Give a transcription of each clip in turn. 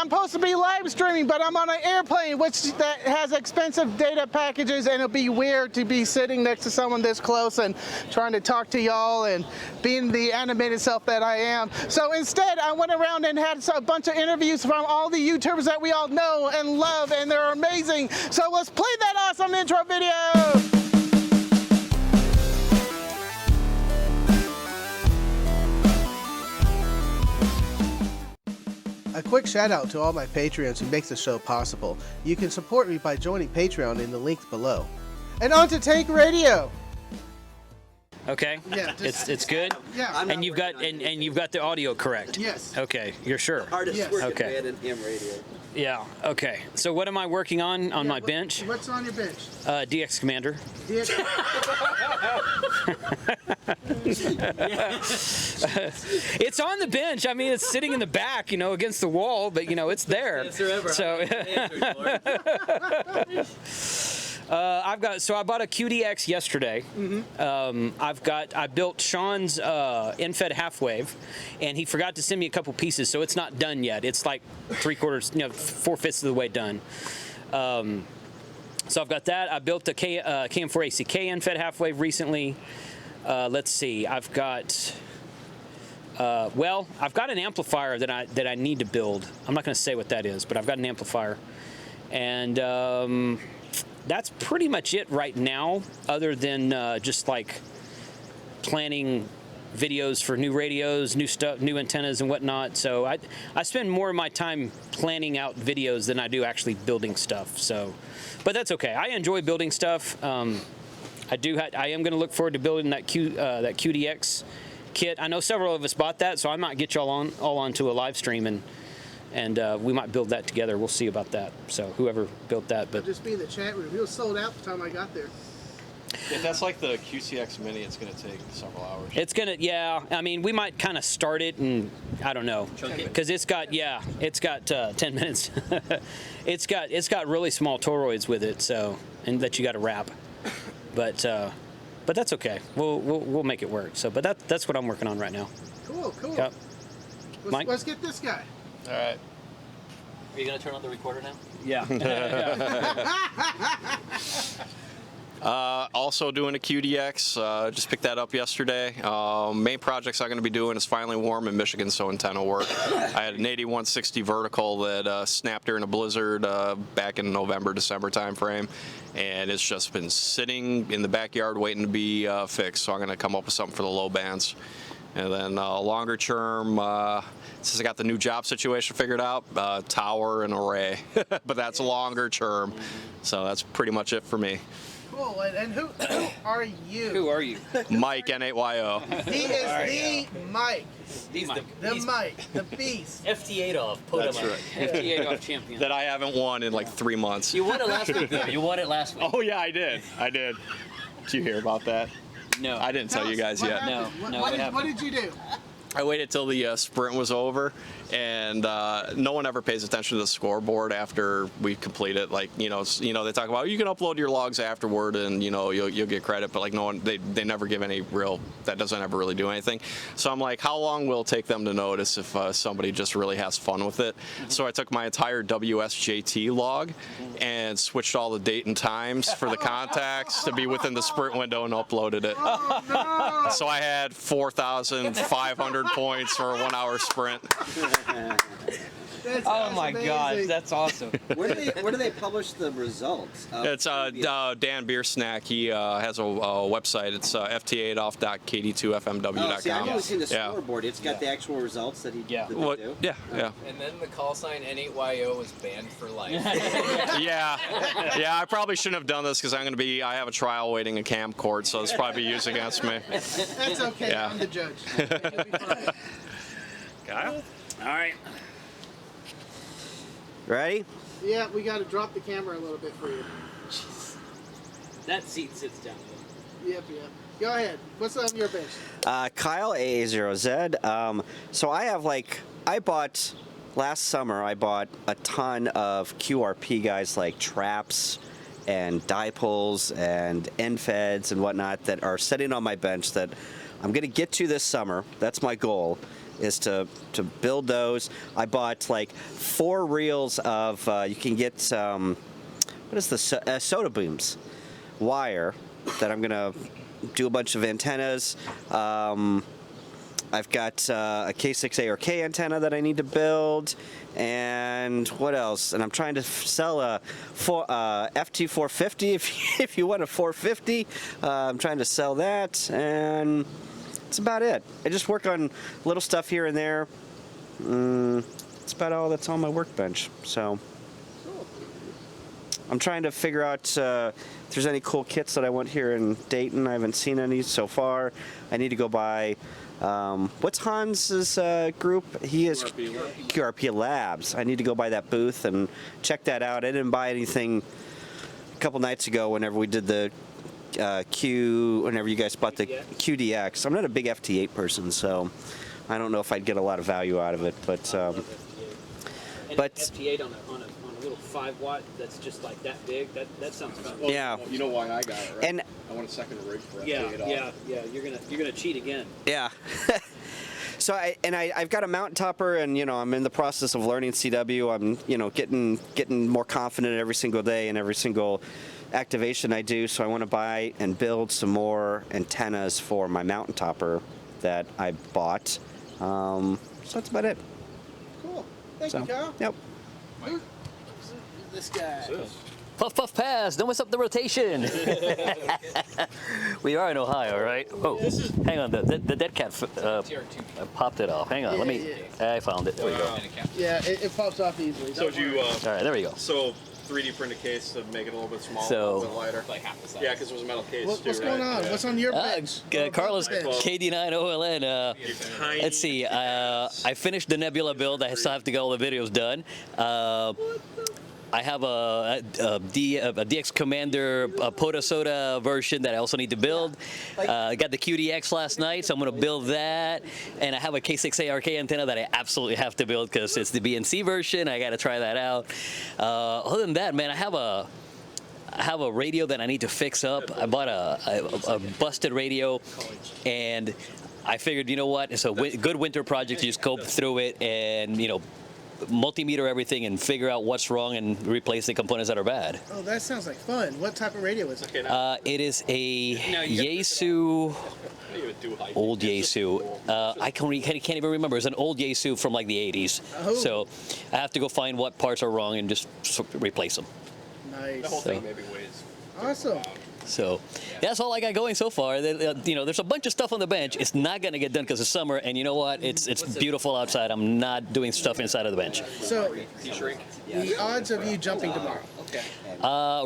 I'm supposed to be live streaming, but I'm on an airplane, which that has expensive data packages, and it'll be weird to be sitting next to someone this close and trying to talk to y'all and being the animated self that I am. So instead, I went around and had a bunch of interviews from all the YouTubers that we all know and love, and they're amazing. So let's play that awesome intro video. A quick shout out to all my Patreons who makes the show possible. You can support me by joining Patreon in the link below. And on to Tank Radio. Okay. Yeah, it's good. Yeah. And you've got you've got the audio correct. Yes. Okay. You're sure? Hardest working Okay. man in ham radio. Yeah. Okay. So what am I working on my bench? What's on your bench? DX Commander. It's on the bench. I mean, it's sitting in the back, against the wall, but it's there. So. I bought a QDX yesterday. Mm-hmm. I built Sean's end-fed half-wave, and he forgot to send me a couple pieces, so it's not done yet. It's like 4/5 of the way done. So I've got that. I built a KM4ACK end-fed half-wave recently. Let's see. I've got an amplifier that I need to build. I'm not going to say what that is, but I've got an amplifier, and that's pretty much it right now, other than just like planning videos for new radios, new stuff, new antennas and whatnot. So I spend more of my time planning out videos than I do actually building stuff. So, but that's okay. I enjoy building stuff. I am going to look forward to building that QDX kit. I know several of us bought that, so I might get y'all all onto a live stream and we might build that together. We'll see about that. So whoever built that, but Just be in the chat room. It was sold out the time I got there. If that's like the QCX Mini, it's going to take several hours. it's gonna, yeah. I mean, we might kind of start it, and I don't know, because it's got 10 minutes. It's got really small toroids with it, so and that you got to wrap, but that's okay. We'll make it work. So, but that's what I'm working on right now. Cool. Yep. Mike? Let's get this guy. All right. Are you going to turn on the recorder now? Yeah. Also doing a QDX, just picked that up yesterday. Main projects I'm going to be doing is finally warm in Michigan, so antenna work. I had an 8160 vertical that snapped during a blizzard back in November, December timeframe, and it's just been sitting in the backyard waiting to be fixed, so I'm going to come up with something for the low bands. And then longer term, since I got the new job situation figured out, tower and array, but that's longer term, so that's pretty much it for me. Cool. And who are you? Who are you? Mike, N8YO. He is the Mike. He's The Mike. The Beast. FT8 off. Put That's him right. FTA off champion. That I haven't won in like 3 months. You won it last week, though. You won it last week. Oh yeah, I did. Did you hear about that? No. I didn't tell you guys yet. Happened? No, What what happened? did you do? I waited till the sprint was over, and no one ever pays attention to the scoreboard after we complete it. Like they talk about you can upload your logs afterward, and you'll get credit, but like no one they never give any real. That doesn't ever really do anything. So I'm like, how long will it take them to notice if somebody just really has fun with it? So I took my entire WSJT log and switched all the date and times for the contacts to be within the sprint window and uploaded it. Oh, no. So I had 4,500 points for a 1 hour sprint. Oh my gosh, that's awesome. Where do they publish the results? It's Dan Beersnack. He has a website. It's ft8off.kd2fmw.com. Oh, see, I've only seen the Yeah. scoreboard. It's got the actual results that he Yeah. that they Well, do. yeah. And then the call sign N8YO was banned for life. Yeah. I probably shouldn't have done this because I have a trial waiting in camp court, so it's probably used against me. That's okay. Yeah. I'm the judge. It'll be fine. Kyle? All right. Ready? Yeah, we got to drop the camera a little bit for you. That seat sits down. Yep. Go ahead. What's on your bench? Kyle AA0Z. So last summer I bought a ton of QRP guys like traps and dipoles and end feds and whatnot that are sitting on my bench that I'm going to get to this summer. That's my goal. is to build those. I bought like 4 reels of you can get what is the soda booms wire that I'm gonna do a bunch of antennas. I've got a K6A or K antenna that I need to build, and what else? And I'm trying to sell a FT 450 if you want a 450. I'm trying to sell that, and that's about it. I just work on little stuff here and there. That's about all that's on my workbench. So I'm trying to figure out if there's any cool kits that I want here in Dayton. I haven't seen any so far. I need to go buy. What's Hans's group? He is QRP Labs. I need to go by that booth and check that out. I didn't buy anything a couple nights ago whenever we did the whenever you guys bought the QDX. I'm not a big FT8 person, so I don't know if I'd get a lot of value out of it, but FT8 on a little 5-watt that's just like that big. That sounds fun. Well, yeah. You know why I got it, right? And I want a second rig for Yeah, FT8 yeah. You're gonna cheat again. yeah. So I've got a mountain topper, and I'm in the process of learning CW. I'm getting more confident every single day and every single activation I do. So I want to buy and build some more antennas for my mountain topper that I bought. So that's about it. Cool. Thank you, Kyle. Yep. This guy. Puff, puff, pass. Don't mess up the rotation. We are in Ohio, right? Oh, hang on. The dead cat popped it off. Hang on. Let me. I found it. There we go. Yeah, it pops off easily. So did you, All right, there we go. so 3D print a case to make it a little bit smaller, So- a little bit lighter? Like half the size. Yeah, because it was a metal case too, What's right? going on? Yeah. What's on your bench? Carlos, Bench. KD9 OLN. Tiny Let's see. I finished the Nebula build. I still have to get all the videos done. I have a DX Commander Poda Soda version that I also need to build. I got the QDX last night, so I'm going to build that. And I have a K6ARK antenna that I absolutely have to build because it's the BNC version. I got to try that out. Other than that, man, I have a radio that I need to fix up. I bought a busted radio, and I figured, you know what, it's a good winter project to just go through it and, multimeter everything and figure out what's wrong and replace the components that are bad. Oh, that sounds like fun. What type of radio is it? It is a Yaesu, old Yaesu. I can't even remember. It's an old Yaesu from like the 80s. Oh. So I have to go find what parts are wrong and just replace them. Nice. The whole thing maybe weighs. Awesome. So that's all I got going so far. There's a bunch of stuff on the bench. It's not going to get done because it's summer, and you know what? It's beautiful outside. I'm not doing stuff inside of the bench. So, the odds of you jumping tomorrow?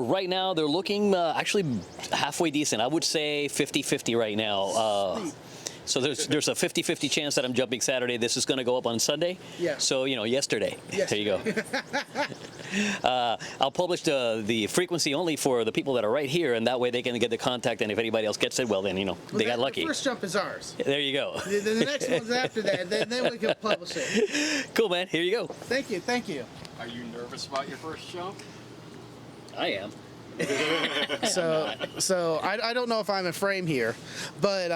Right now, they're looking actually halfway decent. I would say 50-50 right now. So there's a 50-50 chance that I'm jumping Saturday. This is going to go up on Sunday. Yeah. So, yesterday. Yes. There you go. I'll publish the frequency only for the people that are right here, and that way they can get the contact, and if anybody else gets it, well, then, they got lucky. The first jump is ours. There you go. The next one's after that. Then we can publish it. Cool, man. Here you go. Thank you. Thank you. Are you nervous about your first jump? I am. So I don't know if I'm in frame here, but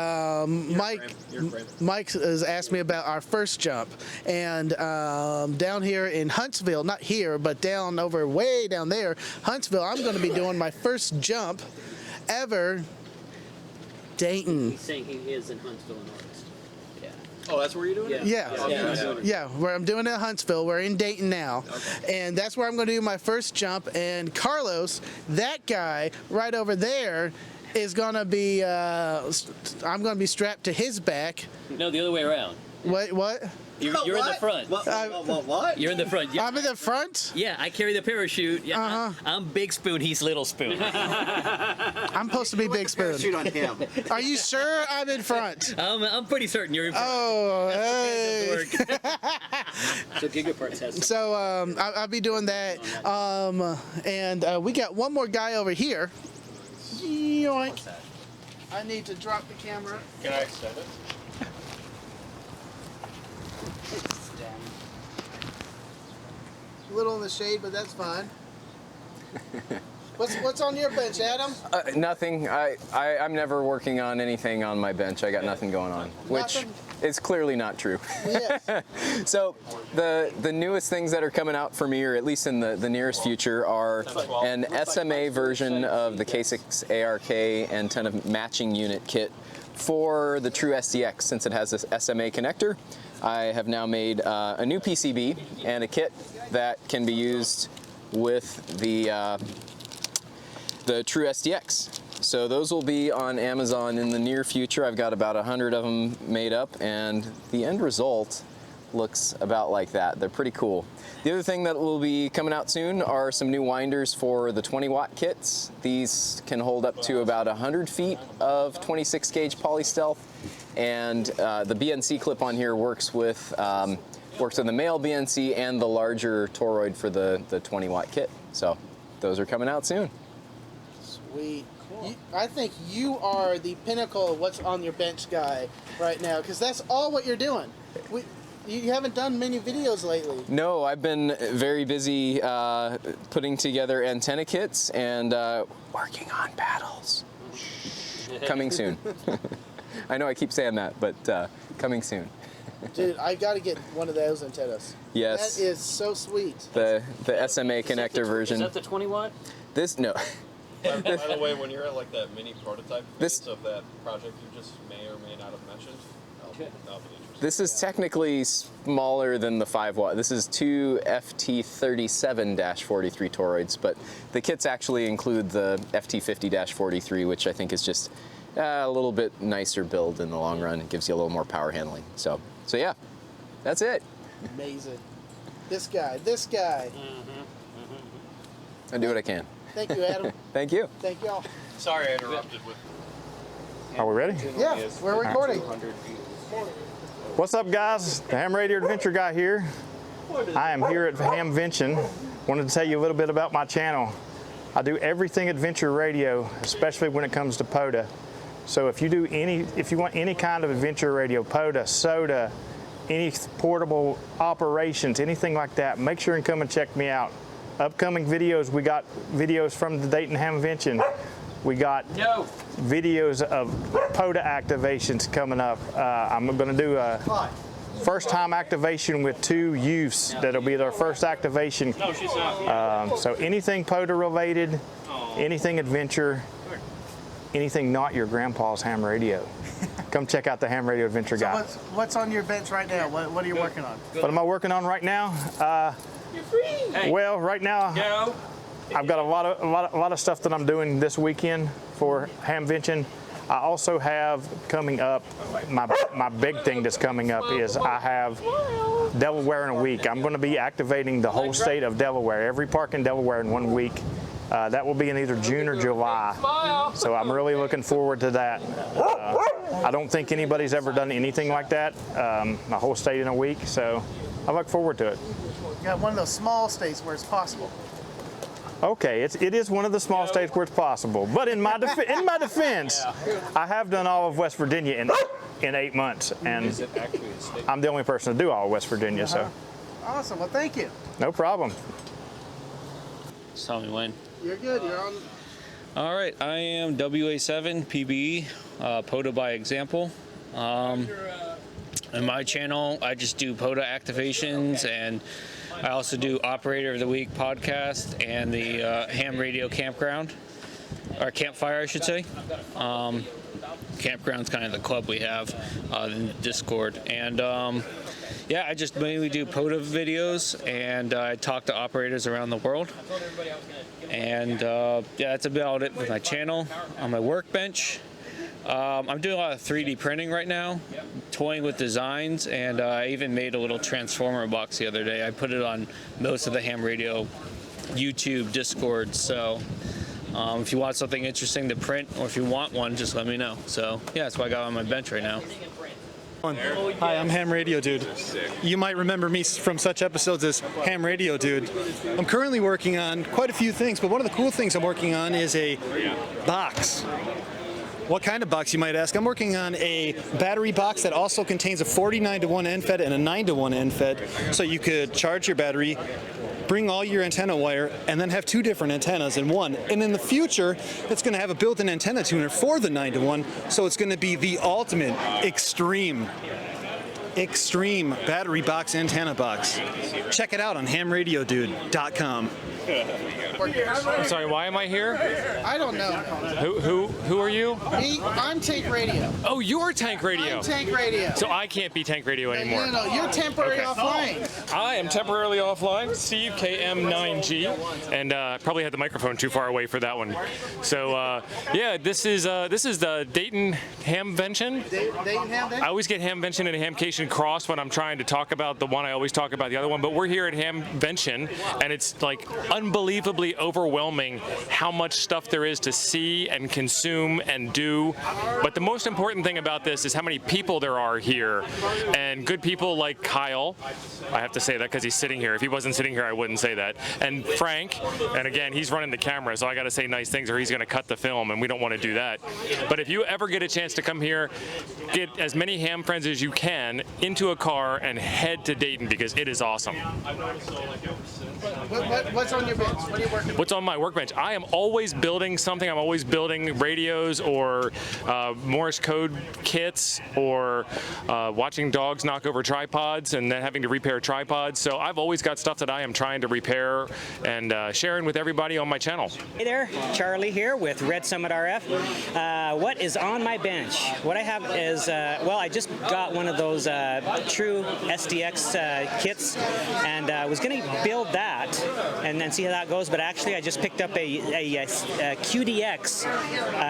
Mike has asked me about our first jump, and down here in Huntsville, not here, but way down there, Huntsville, I'm going to be doing my first jump ever. Dayton. He's saying he is in Huntsville in August. Oh, that's where you're doing it? Yeah, where I'm doing it in Huntsville. We're in Dayton now. Okay. And that's where I'm going to do my first jump. And Carlos, that guy right over there, is going to be, I'm going to be strapped to his back. No, the other way around. What? You're in the front. What? You're in the front. I'm in the front? Yeah, I carry the parachute. Yeah, I'm Big Spoon. He's Little Spoon. I'm supposed to be Big Spoon. Shoot on him. Are you sure I'm in front? I'm pretty certain you're in front. Oh, hey. So Gigaparts has. So I'll be doing that. And we got one more guy over here. Yoink. I need to drop the camera. Can I extend it? A little in the shade, but that's fine. What's on your bench, Adam? Nothing. I'm never working on anything on my bench. I got nothing going on, which Nothing? is clearly not true. Yes. So the newest things that are coming out for me, or at least in the nearest future, are an SMA version of the K6 ARK antenna matching unit kit for the True SDX. Since it has this SMA connector, I have now made a new PCB and a kit that can be used with the True SDX. So those will be on Amazon in the near future. I've got about 100 of them made up, and the end result looks about like that. They're pretty cool. The other thing that will be coming out soon are some new winders for the 20-watt kits. These can hold up to about 100 feet of 26 gauge polystealth, and the BNC clip on here works with the male BNC and the larger toroid for the 20-watt kit. So those are coming out soon. Sweet. I think you are the pinnacle of what's on your bench guy right now, because that's all what you're doing. You haven't done many videos lately. No, I've been very busy putting together antenna kits and working on paddles. Coming soon. I know I keep saying that, but coming soon. Dude, I got to get one of those antennas. Yes. That is so sweet. The SMA connector version. Is that the 20 watt? No. By the way, when you're at like that mini prototype This- phase of that project you just may or may not have mentioned, that'll be interesting. This is technically smaller than the 5 watt. This is two FT37-43 toroids, but the kits actually include the FT50-43, which I think is just a little bit nicer build in the long run. It gives you a little more power handling. So yeah, that's it. Amazing. This guy. I do what I can. Thank you, Adam. Thank you. Thank y'all. Sorry I interrupted with. Are we ready? Yeah, we're recording. What's up, guys? The Ham Radio Adventure Guy here. I am here at Hamvention. Wanted to tell you a little bit about my channel. I do everything adventure radio, especially when it comes to POTA. So if you want any kind of adventure radio, POTA, SOTA, any portable operations, anything like that, make sure and come and check me out. Upcoming videos, we got videos from the Dayton Hamvention. We got videos of POTA activations coming up. I'm going to do a first time activation with 2 youths. That'll be their first activation. So anything POTA related, anything adventure, anything not your grandpa's ham radio. Come check out the Ham Radio Adventure Guy. So what's on your bench right now? What are you working on? What am I working on right now? Well, right now I've got a lot of stuff that I'm doing this weekend for Hamvention. I also have coming up, my big thing that's coming up is I have Delaware in a week. I'm going to be activating the whole state of Delaware, every park in Delaware in 1 week. That will be in either June or July. So I'm really looking forward to that. I don't think anybody's ever done anything like that, the whole state in a week. So I look forward to it. You got one of those small states where it's possible. Okay, it is one of the small states where it's possible. But in my defense, I have done all of West Virginia in 8 months, and I'm the only person to do all of West Virginia. So Awesome. Well, thank you. no problem. Just tell me when. You're good. You're on. All right, I am WA7 PBE, POTA by example. In my channel, I just do POTA activations, and I also do Operator of the Week podcast and the Ham Radio Campground, or Campfire, I should say. Campground's kind of the club we have in Discord. And yeah, I just mainly do POTA videos, and I talk to operators around the world. And yeah, that's about it with my channel. On my Workbench, I'm doing a lot of 3D printing right now, toying with designs, and I even made a little transformer box the other day. I put it on most of the Ham Radio YouTube Discord, so if you want something interesting to print, or if you want one, just let me know. So yeah, that's what I got on my bench right now. Hi, I'm Ham Radio Dude. You might remember me from such episodes as Ham Radio Dude. I'm currently working on quite a few things, but one of the cool things I'm working on is a box. What kind of box, you might ask? I'm working on a battery box that also contains a 49-to-1 end fed and a 9-to-1 end fed, so you could charge your battery, bring all your antenna wire, and then have 2 different antennas in one. And in the future, it's going to have a built-in antenna tuner for the 9-to-1, so it's going to be the ultimate extreme battery box antenna box. Check it out on hamradiodude.com. I'm sorry, why am I here? I don't know. Who are you? Me, I'm Tank Radio. Oh, you're Tank Radio. I'm Tank Radio. So I can't be Tank Radio anymore. No, you're temporary Okay. offline. I am temporarily offline, Steve KM9G, and probably had the microphone too far away for that one. So yeah, this is the Dayton Hamvention. Dayton Hamvention? I always get Hamvention and Hamcation crossed when I'm trying to talk about the one. I always talk about the other one, but we're here at Hamvention, and it's like unbelievably overwhelming how much stuff there is to see and consume and do. But the most important thing about this is how many people there are here, and good people like Kyle. I have to say that because he's sitting here. If he wasn't sitting here, I wouldn't say that. And Frank, and again, he's running the camera, so I got to say nice things or he's going to cut the film, and we don't want to do that. But if you ever get a chance to come here, get as many ham friends as you can into a car and head to Dayton, because it is awesome. What's on your bench? What are you working on? What's on my workbench? I am always building something. I'm always building radios or Morse code kits, or watching dogs knock over tripods and then having to repair tripods. So I've always got stuff that I am trying to repair and sharing with everybody on my channel. Hey there, Charlie here with Red Summit RF. What is on my bench? What I have is, well, I just got one of those true SDX kits, and was going to build that and then see how that goes. But actually, I just picked up a QDX,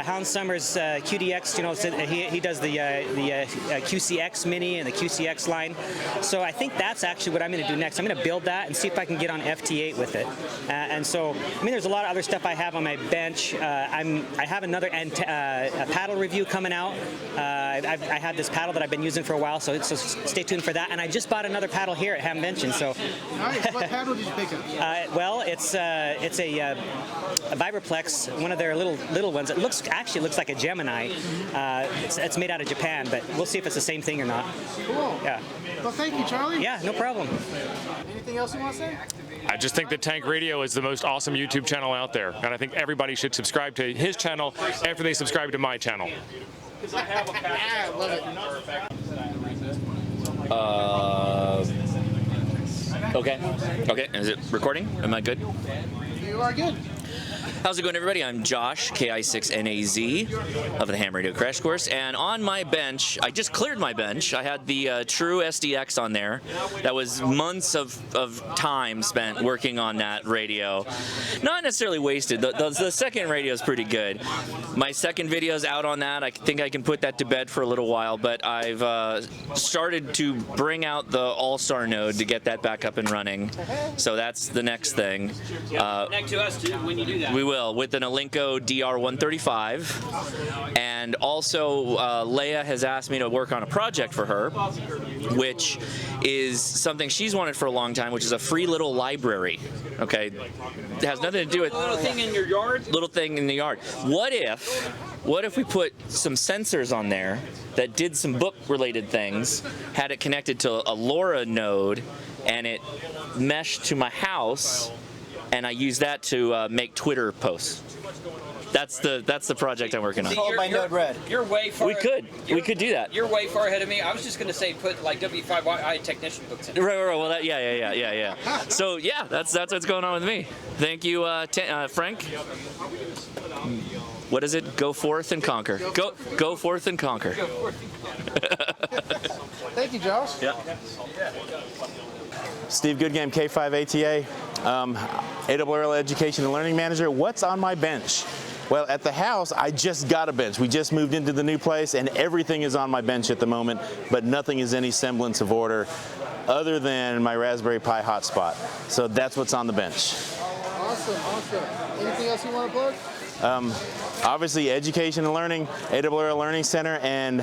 Hans Summers QDX. You know, so he does the QCX Mini and the QCX line. So I think that's actually what I'm going to do next. I'm going to build that and see if I can get on FT8 with it. And so, I mean, there's a lot of other stuff I have on my bench. I have another a paddle review coming out. I had this paddle that I've been using for a while, so stay tuned for that. And I just bought another paddle here at Hamvention. So, Nice. What paddle did you pick up? well, it's a Vibraplex, one of their little ones. It actually looks like a Gemini. It's made out of Japan, but we'll see if it's the same thing or not. Cool. Yeah. Well, thank you, Charlie. Yeah, no problem. Anything else you want to say? I just think that Tank Radio is the most awesome YouTube channel out there, and I think everybody should subscribe to his channel after they subscribe to my channel. I love it. Okay, is it recording? Am I good? You are good. How's it going, everybody? I'm Josh, KI6NAZ of the Ham Radio Crash Course, and on my bench, I just cleared my bench. I had the true SDX on there. That was months of time spent working on that radio. Not necessarily wasted. The second radio is pretty good. My second video is out on that. I think I can put that to bed for a little while, but I've started to bring out the All-Star node to get that back up and running. So that's the next thing. Connect to us too when you do that. We will, with an Alinco DR135, and also Leia has asked me to work on a project for her, which is something she's wanted for a long time, which is a free little library. Okay, it has nothing to do with Little thing in your yard. little thing in the yard. What if we put some sensors on there that did some book-related things, had it connected to a LoRa node, and it meshed to my house, and I use that to make Twitter posts. That's the project I'm working on. You're way far. We could do that. You're way far ahead of me. I was just going to say put like W5i technician books in. Right. Well, yeah. So yeah, that's what's going on with me. Thank you, Frank. What is it? Go forth and conquer. Go forth and conquer. Thank you, Josh. Yeah. Steve Goodgame, K5ATA, AWRL Education and Learning Manager. What's on my bench? Well, at the house, I just got a bench. We just moved into the new place, and everything is on my bench at the moment, but nothing is any semblance of order other than my Raspberry Pi hotspot. So that's what's on the bench. Awesome. Anything else you want to plug? Obviously, education and learning, AWRL Learning Center, and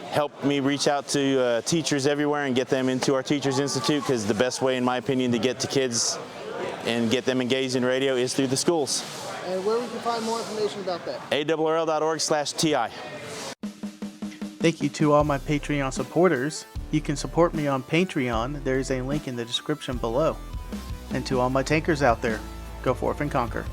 help me reach out to teachers everywhere and get them into our Teachers Institute, because the best way, in my opinion, to get to kids and get them engaged in radio is through the schools. And where we can find more information about that? ARRL.org/TI. Thank you to all my Patreon supporters. You can support me on Patreon. There's a link in the description below. And to all my tankers out there, go forth and conquer.